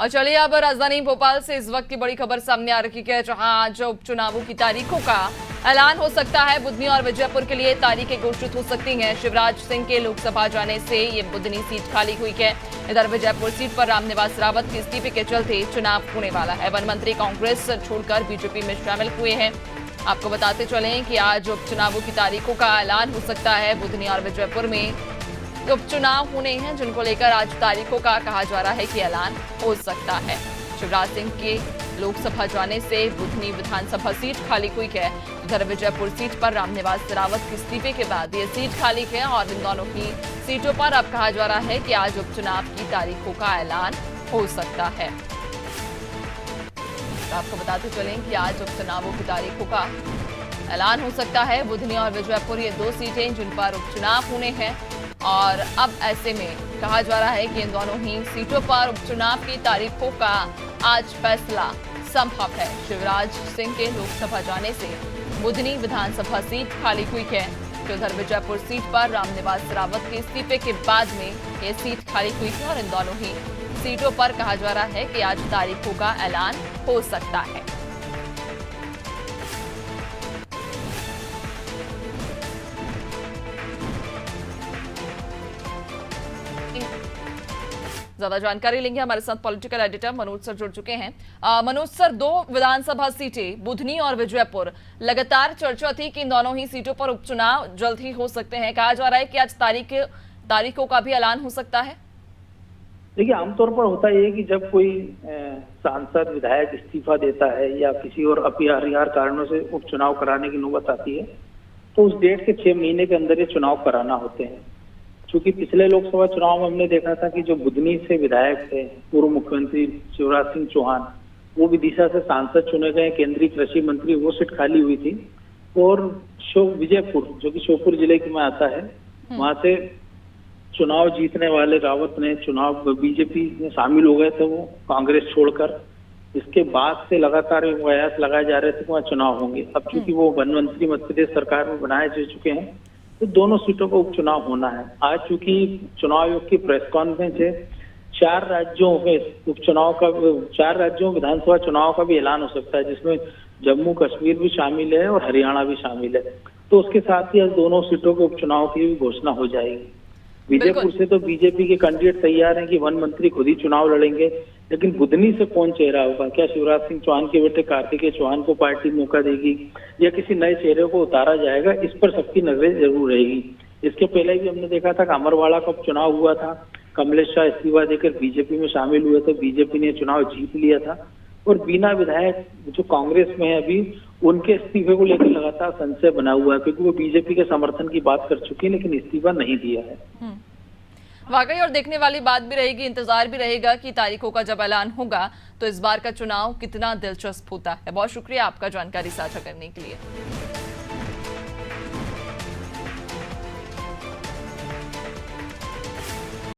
और चलिए अब राजधानी भोपाल से इस वक्त की बड़ी खबर सामने आ रही है, जहां आज उपचुनावों की तारीखों का ऐलान हो सकता है। बुधनी और विजयपुर के लिए तारीखें घोषित हो सकती हैं। शिवराज सिंह के लोकसभा जाने से ये बुधनी सीट खाली हुई है। इधर विजयपुर सीट पर रामनिवास रावत के इस्तीफे के चलते चुनाव होने वाला है। वन मंत्री कांग्रेस छोड़कर बीजेपी में शामिल हुए हैं। आपको बताते चलें कि आज उपचुनावों की तारीखों का ऐलान हो सकता है। बुधनी और विजयपुर में उपचुनाव होने हैं, जिनको लेकर आज तारीखों का कहा जा रहा है कि ऐलान हो सकता है। शिवराज सिंह के लोकसभा जाने से बुधनी विधानसभा सीट खाली हुई है। उधर विजयपुर सीट पर रामनिवास रावत के इस्तीफे के बाद ये सीट खाली है और इन दोनों ही सीटों पर अब कहा जा रहा है कि आज उपचुनाव की तारीखों का ऐलान हो सकता है। तो आपको बताते चलें कि आज उपचुनावों की तारीखों का ऐलान हो सकता है। बुधनी और विजयपुर ये दो सीटें जिन पर उपचुनाव होने हैं और अब ऐसे में कहा जा रहा है कि इन दोनों ही सीटों पर उपचुनाव की तारीखों का आज फैसला संभव है। शिवराज सिंह के लोकसभा जाने से बुधनी विधानसभा सीट खाली हुई है। तो उधर विजयपुर सीट पर रामनिवास रावत के इस्तीफे के बाद में ये सीट खाली हुई है और इन दोनों ही सीटों पर कहा जा रहा है कि आज तारीखों का ऐलान हो सकता है। ज्यादा जानकारी लेंगे, हमारे साथ पॉलिटिकल एडिटर मनोज सर जुड़ चुके हैं। मनोज सर, दो विधानसभा सीटें बुधनी और विजयपुर, लगातार चर्चा थी कि इन दोनों ही सीटों पर उपचुनाव जल्द ही हो सकते हैं। कहा जा रहा है कि आज तारीखों का भी ऐलान हो सकता है। देखिए, आमतौर पर होता है कि जब कोई सांसद विधायक इस्तीफा देता है या किसी और अपरिहार्य कारणों से उपचुनाव कराने की नौबत आती है, तो उस डेढ़ से 6 महीने के अंदर ये चुनाव कराना होते हैं। क्योंकि पिछले लोकसभा चुनाव में हमने देखा था कि जो बुधनी से विधायक थे, पूर्व मुख्यमंत्री शिवराज सिंह चौहान, वो विदिशा से सांसद चुने गए, केंद्रीय कृषि मंत्री, वो सीट खाली हुई थी। और विजयपुर, जो कि श्योपुर जिले में आता है, वहां से चुनाव जीतने वाले रावत ने चुनाव बीजेपी में शामिल हो गए थे, वो कांग्रेस छोड़कर। इसके बाद से लगातार प्रयास लगाए जा रहे थे कि वहाँ चुनाव होंगे। अब चूंकि वो वन मंत्री मध्य प्रदेश सरकार में बनाए जा चुके हैं, तो दोनों सीटों का उपचुनाव होना है। आज चूंकि चुनाव आयोग की प्रेस कॉन्फ्रेंस है, 4 राज्यों में उपचुनाव का, 4 राज्यों विधानसभा चुनाव का भी ऐलान हो सकता है, जिसमें जम्मू कश्मीर भी शामिल है और हरियाणा भी शामिल है। तो उसके साथ ही आज दोनों सीटों के उपचुनाव की भी घोषणा हो जाएगी। विजयपुर से तो बीजेपी के कैंडिडेट तैयार हैं कि वन मंत्री खुद ही चुनाव लड़ेंगे, लेकिन बुधनी से कौन चेहरा होगा? क्या शिवराज सिंह चौहान के बेटे कार्तिकेय चौहान को पार्टी मौका देगी या किसी नए चेहरे को उतारा जाएगा? इस पर सबकी नजरें जरूर रहेगी। इसके पहले भी हमने देखा था कि अमरवाड़ा का चुनाव हुआ था, कमलेश शाह इस्तीफा देकर बीजेपी में शामिल हुए थे, बीजेपी ने चुनाव जीत लिया था। और बिना विधायक जो कांग्रेस में है अभी, उनके इस्तीफे को लेकर लगातार संशय बना हुआ है, क्योंकि वो बीजेपी के समर्थन की बात कर चुकी है लेकिन इस्तीफा नहीं दिया है। वाकई, और देखने वाली बात भी रहेगी, इंतजार भी रहेगा कि तारीखों का जब ऐलान होगा तो इस बार का चुनाव कितना दिलचस्प होता है। बहुत शुक्रिया आपका जानकारी साझा करने के लिए।